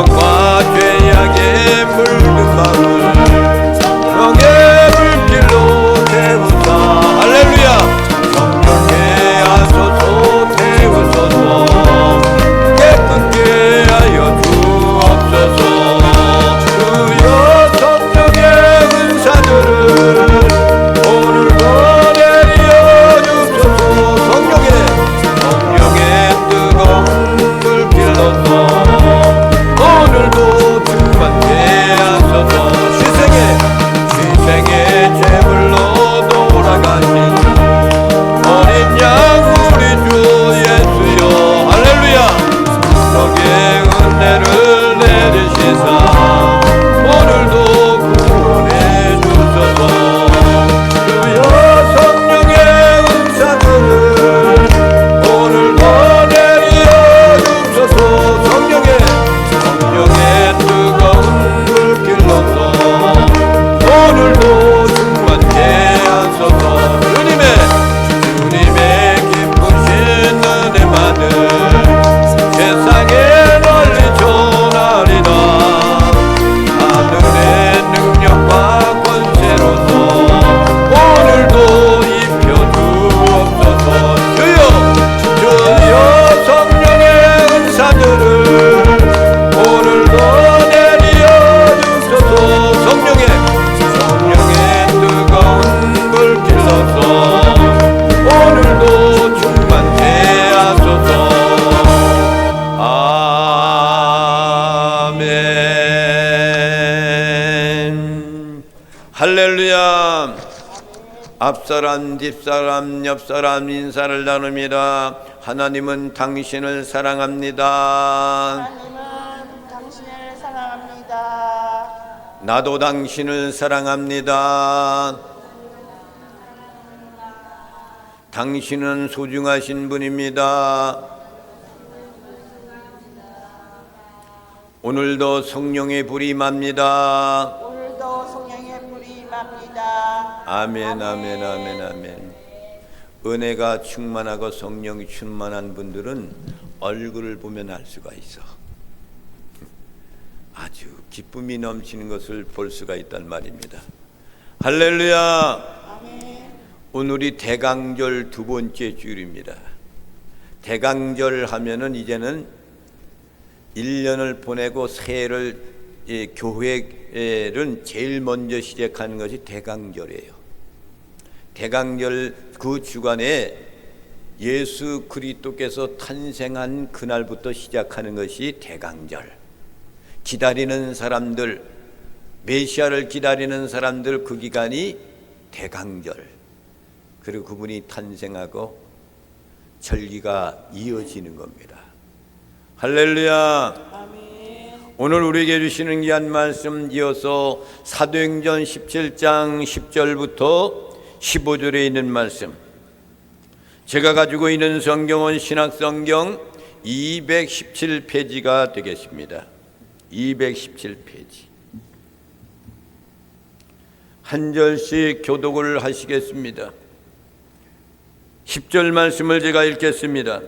욕망과 죄악에 물든 마음을 성령의 불길로 태우사. 할렐루야. 성령의 하소서 태우소서. 깨끗게 하여 주옵소서. 주여 성령의 은사들을 오늘도 내려 주소서. 성령의 뜨거운 불길로서 오늘도 충만케 하소서. 희생의 제물로 돌아가신 어린 양 우리 주 예수여. 할렐루야. 너의 은혜를 내리시사 오늘도 구원해 주소서. 주여 성령의 은사들을 오늘도 내려 주소서. 성령의 뜨거운 불길로서 오늘도 충만케 하소서. 주님의 기쁘신 은혜만을 세상에 널리 전하리라. 하늘의 능력과 권세로서 오늘도 입혀주옵소서. 주여 성령의 은사들을 오늘도 내려 주소서. 성령의 뜨거운 불길로서 오늘도 충만케 하소서. 아멘. 할렐루야. 앞사람, 뒷사람, 옆사람 인사를 나눕니다. 하나님은 당신을 사랑합니다. 하나님은 당신을 사랑합니다. 나도 당신을 사랑합니다. 당신은 소중하신 분입니다. 오늘도 성령의 불이 임합니다. 오늘도 성령의 불이 임합니다. 아멘, 아멘, 아멘, 아멘. 은혜가 충만하고 성령이 충만한 분들은 얼굴을 보면 알 수가 있어. 아주 기쁨이 넘치는 것을 볼 수가 있단 말입니다. 할렐루야. 아멘. 오늘이 대강절 두 번째 주일입니다. 대강절 하면은 이제는 1년을 보내고 새해를 교회는 제일 먼저 시작하는 것이 대강절이에요. 대강절 그 주간에 예수 그리스도께서 탄생한 그날부터 시작하는 것이 대강절. 기다리는 사람들, 메시아를 기다리는 사람들, 그 기간이 대강절. 그리고 그분이 탄생하고 절기가 이어지는 겁니다. 할렐루야. 아멘. 오늘 우리에게 주시는 귀한 말씀 이어서 사도행전 17장 10절부터 15절에 있는 말씀. 제가 가지고 있는 성경은 신학성경 217페이지가 되겠습니다. 217페이지. 한 절씩 교독을 하시겠습니다. 10절 말씀을 제가 읽겠습니다.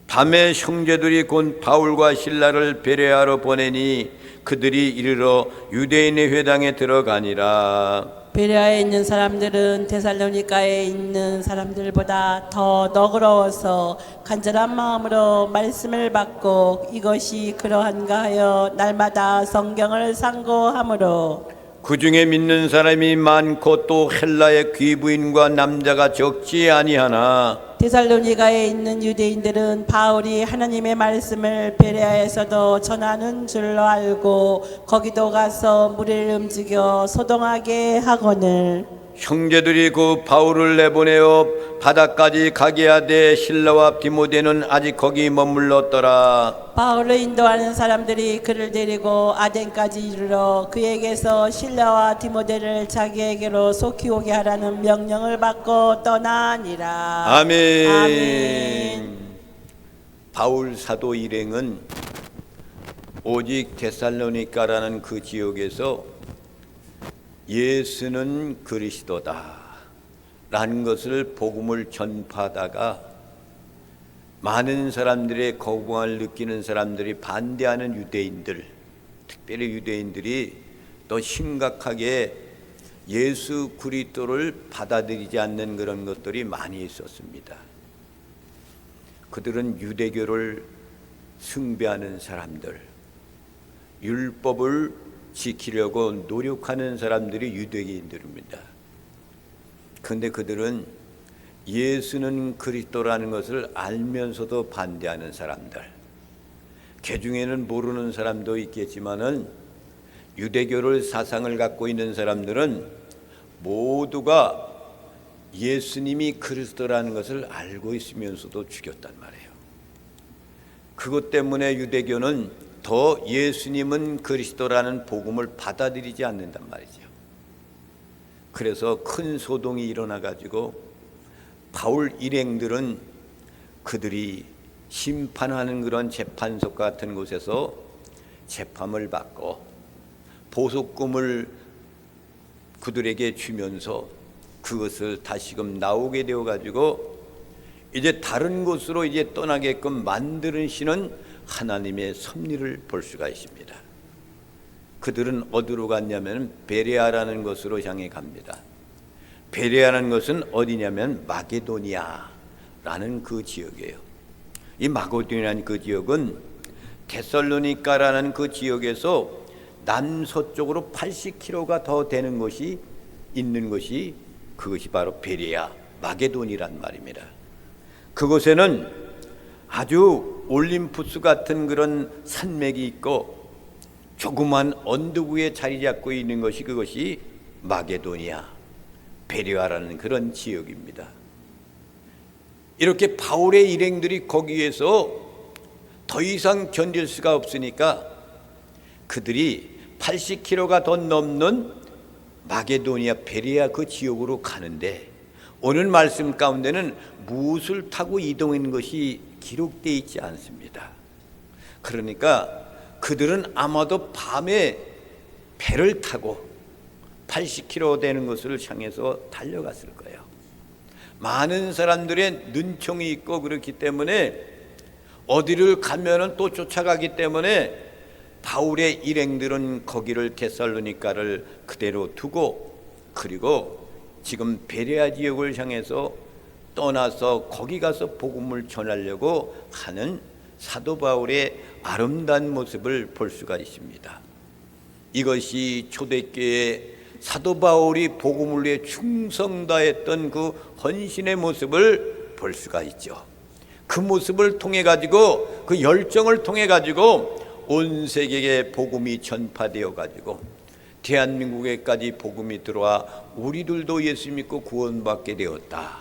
밤에 형제들이 곧 바울과 실라를 베레아로 보내니 그들이 이르러 유대인의 회당에 들어가니라. 베레아에 있는 사람들은 데살로니가에 있는 사람들보다 더 너그러워서 간절한 마음으로 말씀을 받고 이것이 그러한가 하여 날마다 성경을 상고하므로 그 중에 믿는 사람이 많고 또 헬라의 귀부인과 남자가 적지 아니하나 데살로니가에 있는 유대인들은 바울이 하나님의 말씀을 베레아에서도 전하는 줄로 알고 거기도 가서 무리를 움직여 소동하게 하거늘 형제들이 그 바울을 내보내어 바다까지 가게 하되 실라와 디모데는 아직 거기 머물렀더라. 바울을 인도하는 사람들이 그를 데리고 아덴까지 이르러 그에게서 실라와 디모데를 자기에게로 속히 오게 하라는 명령을 받고 떠나니라. 아멘. 아멘. 바울 사도 일행은 오직 데살로니가라는 그 지역에서 예수는 그리스도다 라는 것을 복음을 전파하다가 많은 사람들의 거부감을 느끼는 사람들이 반대하는 유대인들, 특별히 유대인들이 더 심각하게 예수 그리스도를 받아들이지 않는 그런 것들이 많이 있었습니다. 그들은 유대교를 숭배하는 사람들, 율법을 지키려고 노력하는 사람들이 유대인들입니다. 그런데 그들은 예수는 그리스도라는 것을 알면서도 반대하는 사람들, 그 중에는 모르는 사람도 있겠지만은 유대교를 사상을 갖고 있는 사람들은 모두가 예수님이 그리스도라는 것을 알고 있으면서도 죽였단 말이에요. 그것 때문에 유대교는 더 예수님은 그리스도라는 복음을 받아들이지 않는단 말이죠. 그래서 큰 소동이 일어나 가지고 바울 일행들은 그들이 심판하는 그런 재판소 같은 곳에서 재판을 받고 보석금을 그들에게 주면서 그것을 다시금 나오게 되어 가지고 이제 다른 곳으로 이제 떠나게끔 만드시는 하나님의 섭리를 볼 수가 있습니다. 그들은 어디로 갔냐면 베레아라는 곳으로 향해 갑니다. 베레아라는 것은 어디냐면 마게도니아라는 그 지역이에요. 이 마게도니아라는 그 지역은 데살로니가라는 그 지역에서 남서쪽으로 80km가 더 되는 곳이 있는 것이 그것이 바로 베레아, 마게도니란 말입니다. 그곳에는 아주 올림푸스 같은 그런 산맥이 있고 조그만 언덕 위에 자리 잡고 있는 것이 그것이 마게도니아, 베레아라는 그런 지역입니다. 이렇게 바울의 일행들이 거기에서 더 이상 견딜 수가 없으니까 그들이 80km가 더 넘는 마게도니아 베레아 그 지역으로 가는데 오늘 말씀 가운데는 무엇을 타고 이동한 것이 기록되어 있지 않습니다. 그러니까 그들은 아마도 밤에 배를 타고 80km 되는 것을 향해서 달려갔을 거예요. 많은 사람들의 눈총이 있고 그렇기 때문에 어디를 가면은 또 쫓아가기 때문에 바울의 일행들은 거기를 데살로니가를 그대로 두고 그리고 지금 베레아 지역을 향해서 떠나서 거기 가서 복음을 전하려고 하는 사도 바울의 아름다운 모습을 볼 수가 있습니다. 이것이 초대교회 사도 바울이 복음을 위해 충성 다했던 그 헌신의 모습을 볼 수가 있죠. 그 모습을 통해 가지고 그 열정을 통해 가지고 온 세계에 복음이 전파되어 가지고 대한민국에까지 복음이 들어와 우리들도 예수 믿고 구원받게 되었다.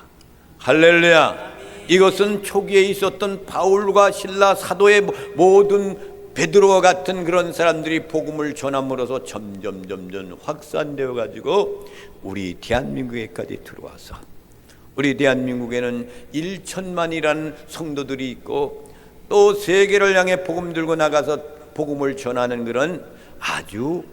할렐루야. 이것은 초기에 있었던 바울과 실라 사도의 모든 베드로와 같은 그런 사람들이 복음을 전함으로써 점점 확산되어 가지고 우리 대한민국에까지 들어와서 우리 대한민국에는 1천만이라는 성도들이 있고 또 세계를 향해 복음 들고 나가서 복음을 전하는 그런 아주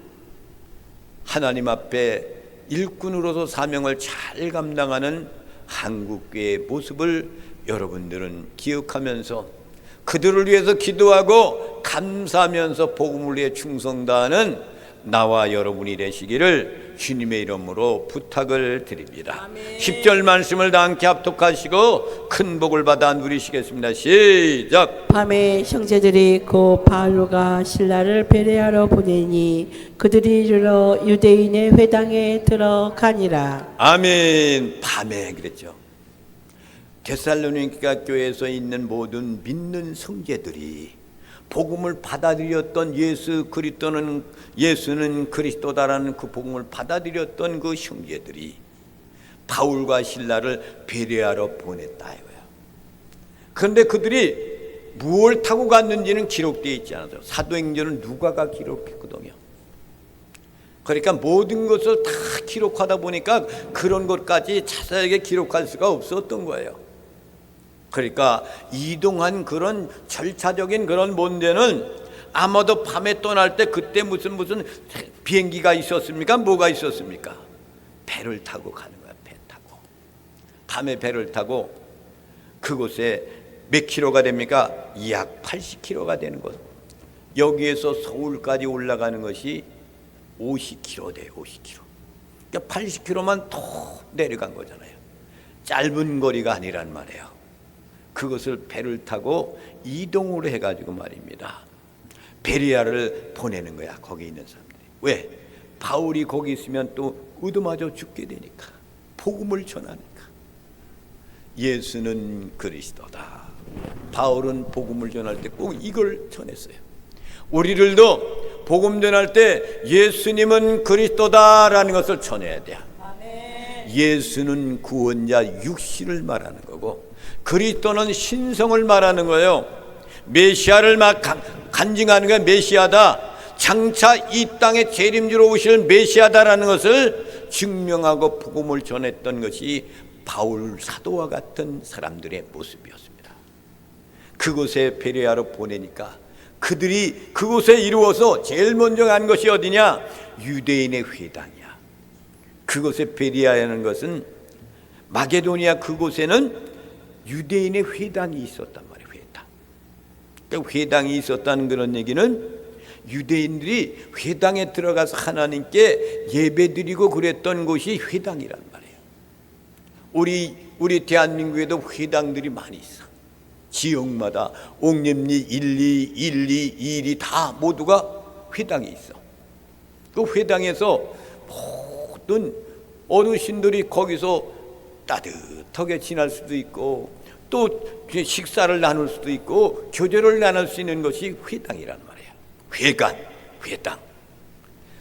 하나님 앞에 일꾼으로서 사명을 잘 감당하는 한국교회의 모습을 여러분들은 기억하면서 그들을 위해서 기도하고 감사하면서 복음을 위해 충성다하는 나와 여러분이 되시기를 주님의 이름으로 부탁을 드립니다. 10절 말씀을 다 함께 합독하시고 큰 복을 받아 누리시겠습니다. 시작. 밤에 형제들이 곧 바울과 실라를 베레아로 보내니 그들이 이르러 유대인의 회당에 들어가니라. 아멘. 밤에 그랬죠. 데살로니가 교회에서 있는 모든 믿는 성제들이 복음을 받아들였던 예수는 그리스도다라는 그 복음을 받아들였던 그 형제들이 바울과 실라를 베레아로 보냈다 이거야. 그런데 그들이 무엇을 타고 갔는지는 기록되어 있지 않아요. 사도행전은 누가가 기록했거든요. 그러니까 모든 것을 다 기록하다 보니까 그런 것까지 자세하게 기록할 수가 없었던 거예요. 그러니까 이동한 그런 절차적인 그런 문제는 아마도 밤에 떠날 때 그때 무슨 비행기가 있었습니까? 뭐가 있었습니까? 배를 타고 가는 거야. 배 타고 밤에 배를 타고 그곳에 몇 킬로가 됩니까? 약 80킬로가 되는 것. 여기에서 서울까지 올라가는 것이 50킬로 돼요. 50킬로. 그러니까 80킬로만 더 내려간 거잖아요. 짧은 거리가 아니란 말이에요. 그것을 배를 타고 이동을 해가지고 말입니다. 베레아를 보내는 거야. 거기 있는 사람들이. 왜? 바울이 거기 있으면 또 얻어맞아 죽게 되니까. 복음을 전하니까. 예수는 그리스도다. 바울은 복음을 전할 때 꼭 이걸 전했어요. 우리들도 복음 전할 때 예수님은 그리스도다라는 것을 전해야 돼요. 예수는 구원자 육신을 말하는 거고, 그리스도는 신성을 말하는 거예요. 메시아를 막 간증하는 게 메시아다. 장차 이 땅에 재림주로 오실 메시아다라는 것을 증명하고 복음을 전했던 것이 바울 사도와 같은 사람들의 모습이었습니다. 그곳에 베레아로 보내니까 그들이 그곳에 이루어서 제일 먼저 간 것이 어디냐? 유대인의 회당이야. 그곳에 베레아라는 것은 마게도니아 그곳에는 유대인의 회당이 있었단 말이에요. 회당. 그러니까 회당이 있었다는 그런 얘기는 유대인들이 회당에 들어가서 하나님께 예배드리고 그랬던 곳이 회당이란 말이에요. 우리 대한민국에도 회당들이 많이 있어. 지역마다 옥념리 1, 2, 1, 2, 2리 다 모두가 회당이 있어. 그 회당에서 모든 어르신들이 거기서 따뜻하게 지날 수도 있고 또 식사를 나눌 수도 있고 교제를 나눌 수 있는 것이 회당이란 말이에요. 회당.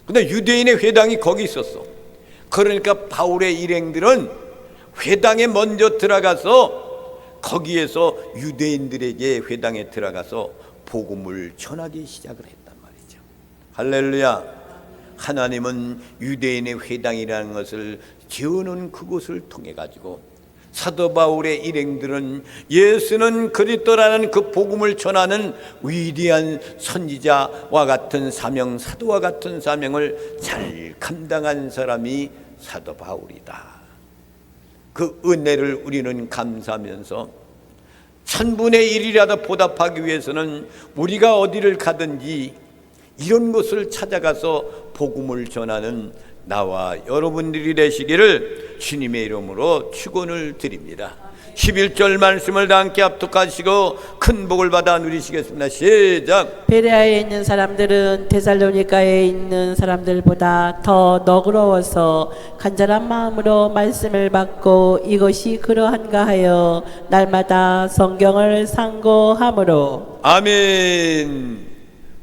근데 유대인의 회당이 거기 있었어. 그러니까 바울의 일행들은 회당에 먼저 들어가서 거기에서 유대인들에게 회당에 들어가서 복음을 전하기 시작을 했단 말이죠. 할렐루야. 하나님은 유대인의 회당이라는 것을 지어놓은 그곳을 통해 가지고 사도 바울의 일행들은 예수는 그리스도라는 그 복음을 전하는 위대한 선지자와 같은 사명, 사도와 같은 사명을 잘 감당한 사람이 사도 바울이다. 그 은혜를 우리는 감사하면서 1000분의 1이라도 보답하기 위해서는 우리가 어디를 가든지 이런 곳을 찾아가서 복음을 전하는 나와 여러분들이 되시기를 주님의 이름으로 축원을 드립니다. 11절 말씀을 다 함께 합독하시고 큰 복을 받아 누리시겠습니다. 시작. 베레아에 있는 사람들은 데살로니가에 있는 사람들보다 더 너그러워서 간절한 마음으로 말씀을 받고 이것이 그러한가 하여 날마다 성경을 상고하므로. 아멘.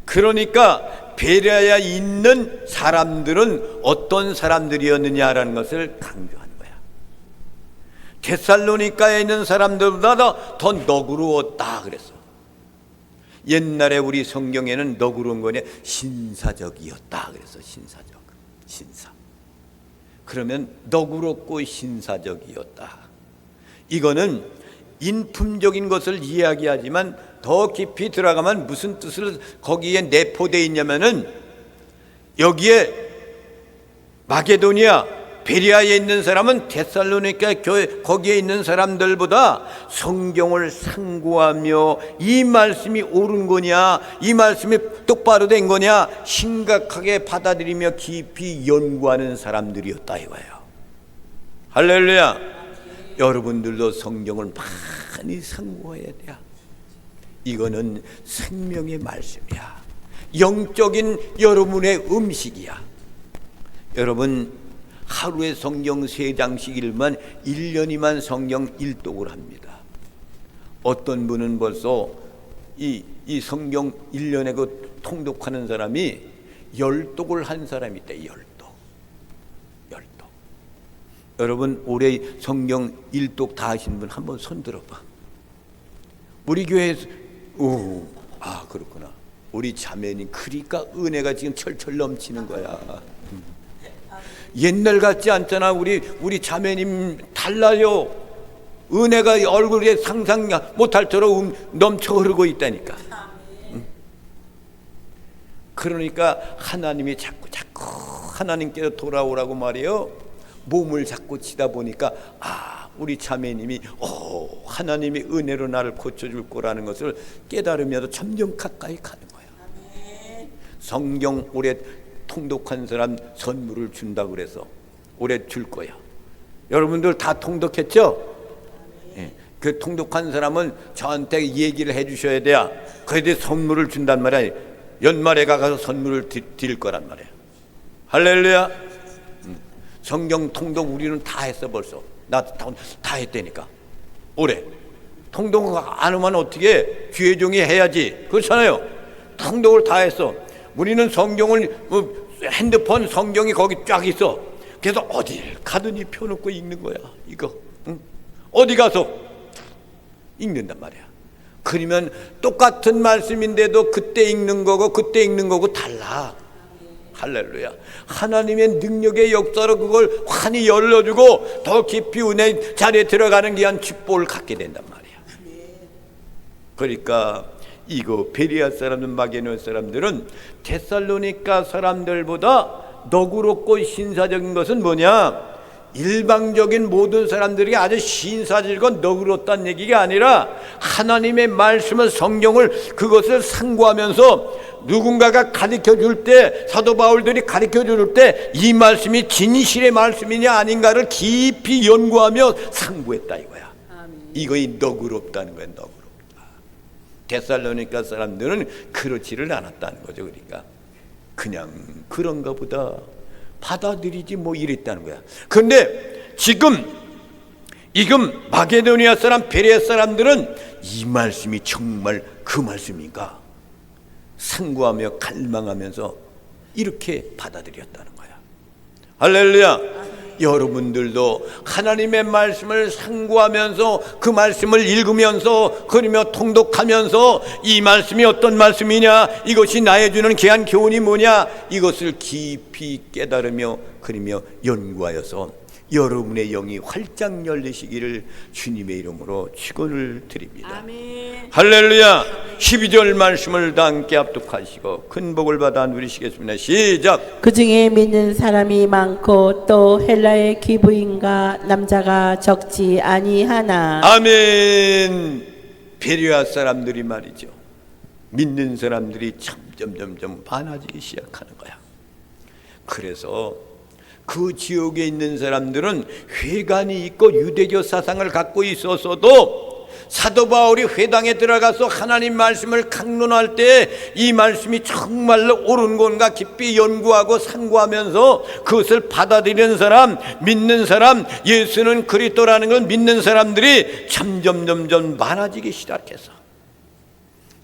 그러니까 베레아에 있는 사람들은 어떤 사람들이었느냐라는 것을 강조하는 거야. 데살로니가에 있는 사람들보다 더 너그러웠다 그랬어. 옛날에 우리 성경에는 너그러운 거냐? 신사적이었다 그랬어. 신사. 그러면 너그럽고 신사적이었다. 이거는 인품적인 것을 이야기하지만 더 깊이 들어가면 무슨 뜻을 거기에 내포되어 있냐면은 여기에 마게도니아 베레아에 있는 사람은 데살로니가 교회 거기에 있는 사람들보다 성경을 상고하며 이 말씀이 옳은 거냐, 이 말씀이 똑바로 된 거냐 심각하게 받아들이며 깊이 연구하는 사람들이었다 이거예요. 할렐루야. 여러분들도 성경을 많이 상고해야 돼요. 이거는 생명의 말씀이야. 영적인 여러분의 음식이야. 여러분 하루에 성경 3장씩 읽으면 1년이면 성경 1독을 합니다. 어떤 분은 벌써 이 성경 1년에 그 통독하는 사람이 10독을 한 사람이 있다. 10독. 여러분 올해 성경 1독 다 하신 분 한번 손 들어봐. 우리 교회에서 그렇구나. 우리 자매님 그러니까 은혜가 지금 철철 넘치는 거야. 옛날 같지 않잖아. 우리 자매님 달라요. 은혜가 얼굴에 상상 못할처럼 넘쳐 흐르고 있다니까. 그러니까 하나님이 자꾸 하나님께로 돌아오라고 말이에요. 몸을 자꾸 치다 보니까 우리 자매님이 하나님이 은혜로 나를 고쳐줄 거라는 것을 깨달으면서 점점 가까이 가는 거야. 성경 올해 통독한 사람 선물을 준다고 그래서 올해 줄 거야. 여러분들 다 통독했죠? 예. 그 통독한 사람은 저한테 얘기를 해 주셔야 돼요. 그래야 선물을 준단 말이야. 연말에 가서 선물을 드릴 거란 말이야. 할렐루야. 성경 통독 우리는 다 했어 벌써. 나 다 했다니까. 올해 통독 안 하면 어떻게 귀회종이 해야지. 그렇잖아요. 통독을 다 했어. 우리는 성경을 핸드폰 성경이 거기 쫙 있어. 그래서 어딜 가든지 펴놓고 읽는 거야. 이거 응? 어디 가서 읽는단 말이야. 그러면 똑같은 말씀인데도 그때 읽는 거고 그때 읽는 거고 달라. 할렐루야. 하나님의 능력의 역사로 그걸 환히 열려주고 더 깊이 은혜 자리에 들어가는 귀한 축복을 갖게 된단 말이야. 그러니까 이거 베레아 사람들 마게도냐 사람들은 데살로니가 사람들보다 너그럽고 신사적인 것은 뭐냐? 일방적인 모든 사람들이 아주 신사적이고 너그럽다는 얘기가 아니라 하나님의 말씀을 성경을 그것을 상고하면서 누군가가 가르쳐 줄 때 사도 바울들이 가르쳐 줄 때 이 말씀이 진실의 말씀이냐 아닌가를 깊이 연구하며 상고했다 이거야. 이거이 너그럽다는 거야. 너그럽다. 데살로니가 사람들은 그렇지를 않았다는 거죠. 그러니까 그냥 그런가 보다 받아들이지 뭐 이랬다는 거야. 그런데 지금 마게도니아 사람 베레아 사람들은 이 말씀이 정말 그 말씀인가 상고하며 갈망하면서 이렇게 받아들였다는 거야. 할렐루야. 여러분들도 하나님의 말씀을 상고하면서 그 말씀을 읽으면서 그러며 통독하면서 이 말씀이 어떤 말씀이냐, 이것이 나에 주는 귀한 교훈이 뭐냐, 이것을 깊이 깨달으며 그러며 연구하여서 여러분의 영이 활짝 열리시기를 주님의 이름으로 축원을 드립니다. 아멘. 할렐루야. 12절 말씀을 다 함께 합독하시고 큰 복을 받아 누리시겠습니다. 시작. 그 중에 믿는 사람이 많고 또 헬라의 기부인과 남자가 적지 아니하나. 아멘. 베레아 사람들이 말이죠, 믿는 사람들이 점점 많아지기 시작하는 거야. 그래서 그 지역에 있는 사람들은 회관이 있고 유대교 사상을 갖고 있었어도 사도 바울이 회당에 들어가서 하나님 말씀을 강론할 때 이 말씀이 정말로 옳은 건가 깊이 연구하고 상고하면서 그것을 받아들이는 사람, 믿는 사람, 예수는 그리스도라는 걸 믿는 사람들이 점점 많아지기 시작해서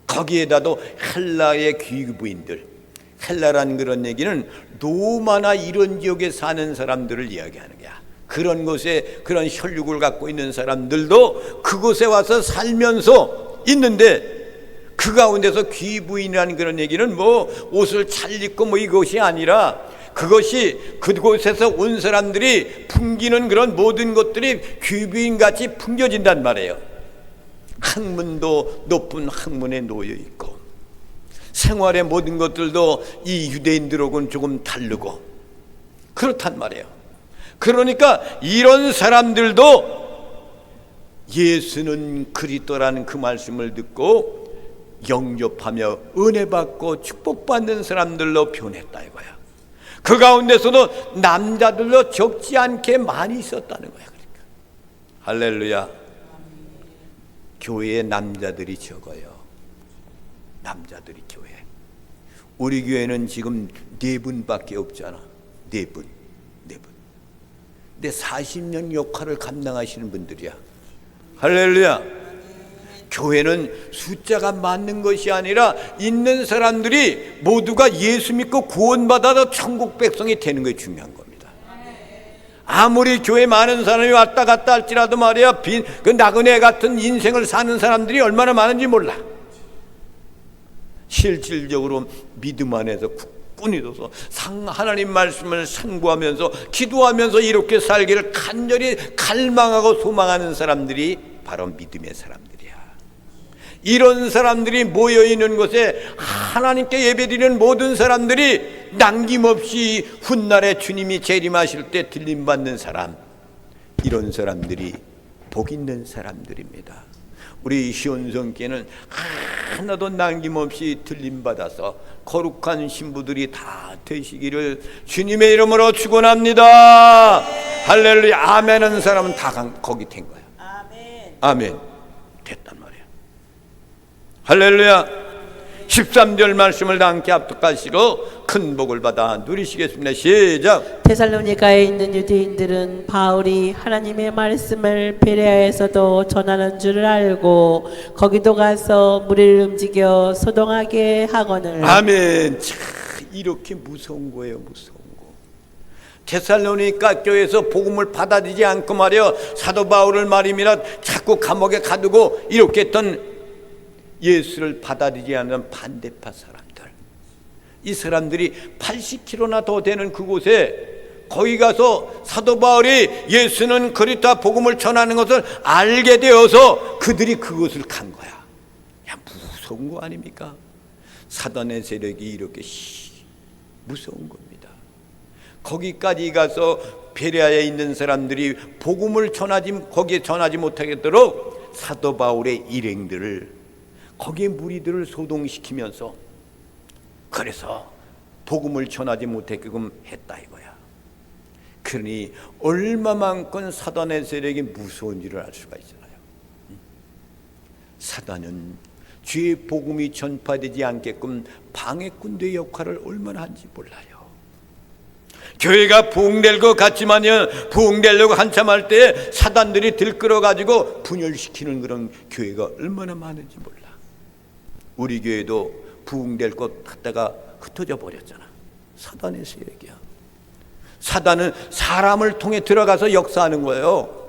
거기에다도 헬라의 귀부인들, 헬라라는 그런 얘기는 로마나 이런 지역에 사는 사람들을 이야기하는 거야. 그런 곳에 그런 혈육을 갖고 있는 사람들도 그곳에 와서 살면서 있는데 그 가운데서 귀부인이라는 그런 얘기는 뭐 옷을 잘 입고 뭐 이것이 아니라 그것이 그곳에서 온 사람들이 풍기는 그런 모든 것들이 귀부인같이 풍겨진단 말이에요. 학문도 높은 학문에 놓여 있고 생활의 모든 것들도 이 유대인들하고는 조금 다르고 그렇단 말이에요. 그러니까 이런 사람들도 예수는 그리스도라는 그 말씀을 듣고 영접하며 은혜 받고 축복받는 사람들로 변했다 이거야. 그 가운데서도 남자들도 적지 않게 많이 있었다는 거야. 그러니까 할렐루야. 교회에 남자들이 적어요. 남자들이 교회. 우리 교회는 지금 4분밖에 없잖아. 4분. 근데 40년 역할을 감당하시는 분들이야. 할렐루야. 교회는 숫자가 많는 것이 아니라 있는 사람들이 모두가 예수 믿고 구원받아서 천국 백성이 되는 것이 중요한 겁니다. 아무리 교회 많은 사람이 왔다 갔다 할지라도 말이야, 그 나그네 같은 인생을 사는 사람들이 얼마나 많은지 몰라. 실질적으로 믿음 안에서 굳건히 둬서 하나님 말씀을 상고하면서 기도하면서 이렇게 살기를 간절히 갈망하고 소망하는 사람들이 바로 믿음의 사람들이야. 이런 사람들이 모여있는 곳에 하나님께 예배드리는 모든 사람들이 남김없이 훗날에 주님이 재림하실 때 들림받는 사람, 이런 사람들이 복 있는 사람들입니다. 우리 시온성교회는 하나도 남김없이 들림받아서 거룩한 신부들이 다 되시기를 주님의 이름으로 축원합니다. 할렐루야. 아멘 하는 사람은 다 거기 된 거야. 아멘. 됐단 말이야. 할렐루야. 13절 말씀을 다 함께 합독하시고 큰 복을 받아 누리시겠습니다. 시작. 데살로니가에 있는 유대인들은 바울이 하나님의 말씀을 베레아에서도 전하는 줄을 알고 거기도 가서 무리를 움직여 소동하게 하거늘. 아멘. 참 이렇게 무서운 거예요. 무서운 거. 데살로니가 교회에서 복음을 받아들이지 않고 말이요, 사도 바울을 말입니다 자꾸 감옥에 가두고 이렇게 했던 예수를 받아들이지 않는 반대파 사람들, 이 사람들이 80km나 더 되는 그곳에 거기 가서 사도 바울이 예수는 그리스도 복음을 전하는 것을 알게 되어서 그들이 그곳을 간 거야. 야, 무서운 거 아닙니까? 사단의 세력이 이렇게 무서운 겁니다. 거기까지 가서 베레아에 있는 사람들이 복음을 거기에 전하지 못하겠도록 사도 바울의 일행들을, 거기에 무리들을 소동시키면서 그래서 복음을 전하지 못하게끔 했다 이거야. 그러니 얼마만큼 사단의 세력이 무서운지를 알 수가 있잖아요. 사단은 주의 복음이 전파되지 않게끔 방해꾼의 역할을 얼마나 하는지 몰라요. 교회가 부흥될 것 같지만요, 부흥되려고 한참 할 때 사단들이 들끓어가지고 분열시키는 그런 교회가 얼마나 많은지 몰라. 우리 교회도 부흥될 것 같다가 흩어져 버렸잖아. 사단의 세력이야. 사단은 사람을 통해 들어가서 역사하는 거예요.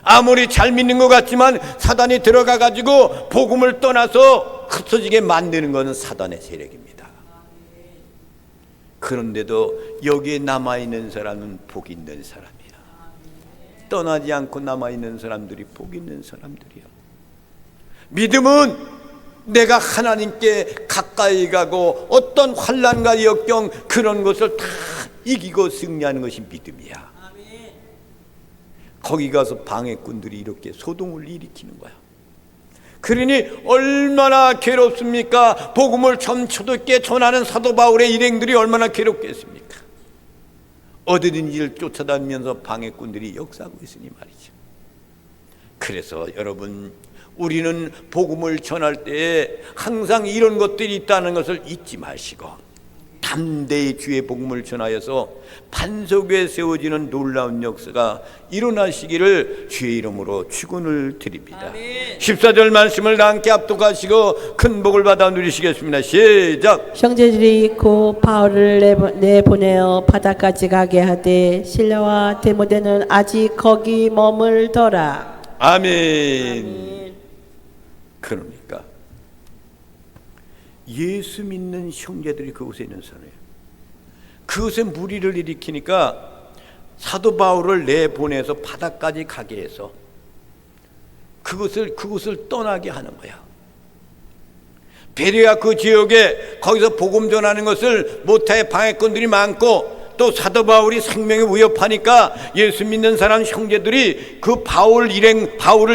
아무리 잘 믿는 것 같지만 사단이 들어가가지고 복음을 떠나서 흩어지게 만드는 것은 사단의 세력입니다. 그런데도 여기에 남아있는 사람은 복 있는 사람이야. 떠나지 않고 남아있는 사람들이 복 있는 사람들이야. 믿음은 내가 하나님께 가까이 가고 어떤 환난과 역경 그런 것을 다 이기고 승리하는 것이 믿음이야. 거기 가서 방해꾼들이 이렇게 소동을 일으키는 거야. 그러니 얼마나 괴롭습니까? 복음을 점초롭게 전하는 사도 바울의 일행들이 얼마나 괴롭겠습니까? 어디든지를 쫓아다니면서 방해꾼들이 역사하고 있으니 말이죠. 그래서 여러분, 우리는 복음을 전할 때에 항상 이런 것들이 있다는 것을 잊지 마시고 담대히 주의 복음을 전하여서 반석에 세워지는 놀라운 역사가 일어나시기를 주의 이름으로 축원을 드립니다. 14절 말씀을 다 함께 합독하시고 큰 복을 받아 누리시겠습니다. 시작. 형제들이 곧 바울을 내보내어 바다까지 가게 하되 실라와 디모데는 아직 거기 머물더라. 아멘. 그러니까 예수 믿는 형제들이 그곳에 있는 사람이에요. 그곳에 무리를 일으키니까 사도 바울을 내보내서 바다까지 가게 해서 그곳을 떠나게 하는 거야. 베레아 그 지역에 거기서 복음 전하는 것을 못해 방해꾼들이 많고, 또 사도 바울이 생명에 위협하니까 예수 믿는 사람 형제들이 그 바울을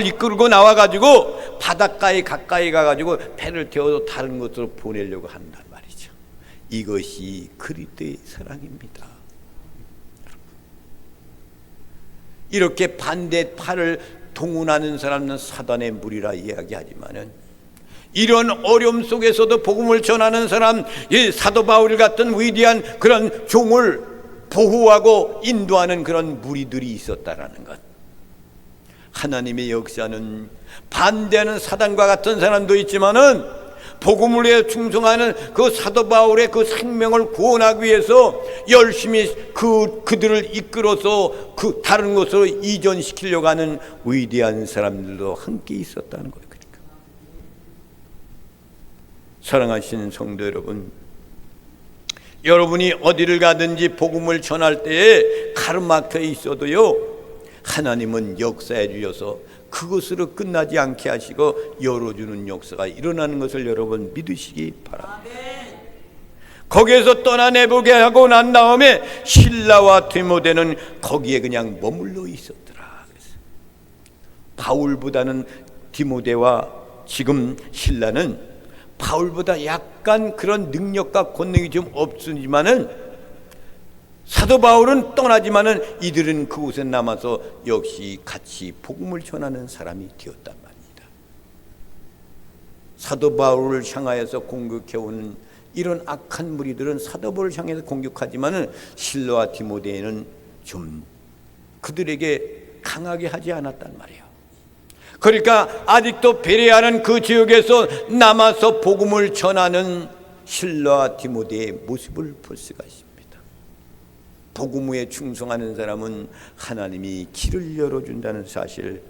이끌고 나와가지고 바닷가에 가까이 가가지고 배를 태워서 다른 곳으로 보내려고 한단 말이죠. 이것이 그리스도의 사랑입니다. 이렇게 반대파를 동원하는 사람은 사단의 무리라 이야기하지만은, 이런 어려움 속에서도 복음을 전하는 사람, 이 사도 바울 같은 위대한 그런 종을 보호하고 인도하는 그런 무리들이 있었다라는 것. 하나님의 역사는 반대하는 사단과 같은 사람도 있지만은 복음을 위해 충성하는 그 사도 바울의 그 생명을 구원하기 위해서 열심히 그들을 이끌어서 그 다른 곳으로 이전시키려고 하는 위대한 사람들도 함께 있었다는 거예요. 그러니까 사랑하시는 성도 여러분, 여러분이 어디를 가든지 복음을 전할 때에 가로막혀 있어도요, 하나님은 역사해 주셔서 그것으로 끝나지 않게 하시고 열어주는 역사가 일어나는 것을 여러분 믿으시기 바랍니다. 거기에서 떠나내보게 하고 난 다음에 실라와 디모데는 거기에 그냥 머물러 있었더라. 바울보다는 디모데와 지금 신라는 바울보다 약간 그런 능력과 권능이 좀 없지만은 사도 바울은 떠나지만은 이들은 그곳에 남아서 역시 같이 복음을 전하는 사람이 되었단 말입니다. 사도 바울을 향하여서 공격해오는 이런 악한 무리들은 사도 바울을 향해서 공격하지만은 실라와 디모데는 좀 그들에게 강하게 하지 않았단 말이에요. 그러니까 아직도 베레아는 그 지역에서 남아서 복음을 전하는 실라와 디모데의 모습을 볼 수가 있습니다. 복음에 충성하는 사람은 하나님이 길을 열어준다는 사실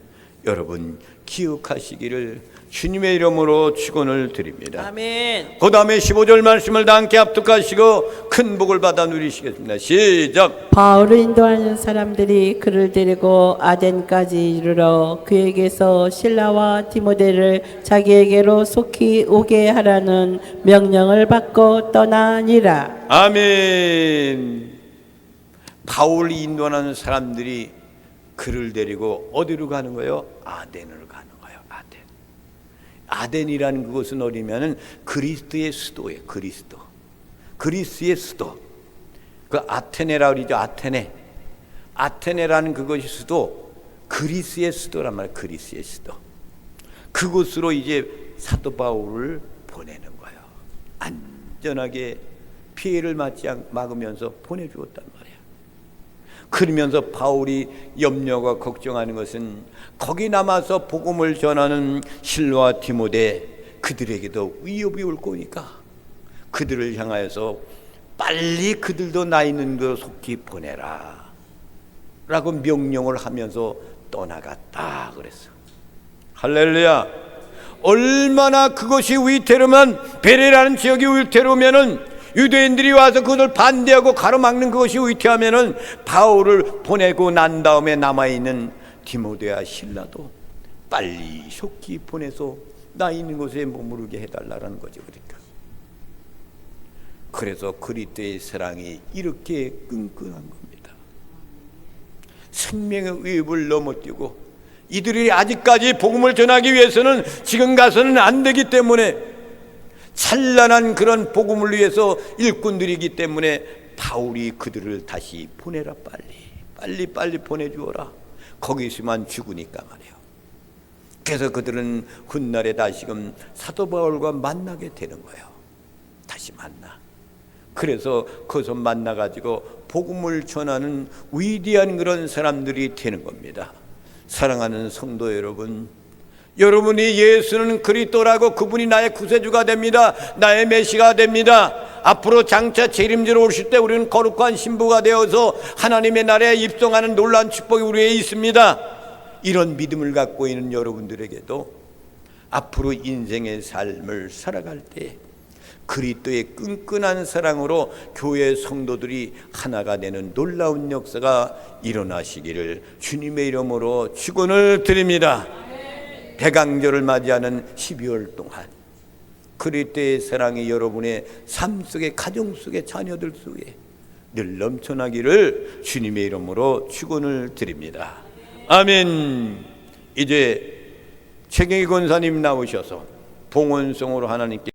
여러분 기억하시기를 주님의 이름으로 축원을 드립니다. 아멘. 그 다음에 15절 말씀을 다 함께 합독하시고 큰 복을 받아 누리시겠습니다. 시작. 바울을 인도하는 사람들이 그를 데리고 아덴까지 이르러 그에게서 실라와 디모데를 자기에게로 속히 오게 하라는 명령을 받고 떠나니라. 아멘. 바울이 인도하는 사람들이 그를 데리고 어디로 가는 거예요? 아덴으로 가는 거예요. 아덴. 아덴이라는 그것은 어디냐면 그리스의 수도예요. 그리스의 수도. 그 아테네라고 그러죠. 아테네라는 그것이 수도, 그리스의 수도란 말이에요. 그리스의 수도. 그곳으로 이제 사도 바울을 보내는 거예요. 안전하게 피해를 막으면서 보내주었단 말이에요. 그러면서 바울이 염려가 걱정하는 것은 거기 남아서 복음을 전하는 실라와 디모데 그들에게도 위협이 올 거니까 그들을 향하여서 빨리 그들도 나 있는 곳으로 속히 보내라 라고 명령을 하면서 떠나갔다 그랬어. 할렐루야. 얼마나 그것이 위태로우면 베레라는 지역이 위태로우면은 유대인들이 와서 그것을 반대하고 가로막는 그것이 위태하면은 바울을 보내고 난 다음에 남아있는 디모데와 실라도 빨리 속히 보내서 나 있는 곳에 머무르게 해달라는 거죠. 그러니까 그래서 그리스도의 사랑이 이렇게 끈끈한 겁니다. 생명의 위협을 넘어뛰고 이들이 아직까지 복음을 전하기 위해서는 지금 가서는 안 되기 때문에 찬란한 그런 복음을 위해서 일꾼들이기 때문에 바울이 그들을 다시 보내라. 빨리 보내주어라. 거기 있으면 죽으니까 말이에요. 그래서 그들은 훗날에 다시금 사도 바울과 만나게 되는 거예요. 다시 만나. 그래서 거기서 만나가지고 복음을 전하는 위대한 그런 사람들이 되는 겁니다. 사랑하는 성도 여러분, 여러분이 예수는 그리스도라고 그분이 나의 구세주가 됩니다. 나의 메시가 됩니다. 앞으로 장차 재림지로 오실 때 우리는 거룩한 신부가 되어서 하나님의 나라에 입성하는 놀라운 축복이 우리에 있습니다. 이런 믿음을 갖고 있는 여러분들에게도 앞으로 인생의 삶을 살아갈 때 그리스도의 끈끈한 사랑으로 교회 성도들이 하나가 되는 놀라운 역사가 일어나시기를 주님의 이름으로 축원을 드립니다. 백왕절을 맞이하는 12월 동안 그리스도의 사랑이 여러분의 삶 속에, 가정 속에, 자녀들 속에 늘 넘쳐나기를 주님의 이름으로 축원을 드립니다. 아멘. 이제 최경희 권사님 나오셔서 봉헌송으로 하나님께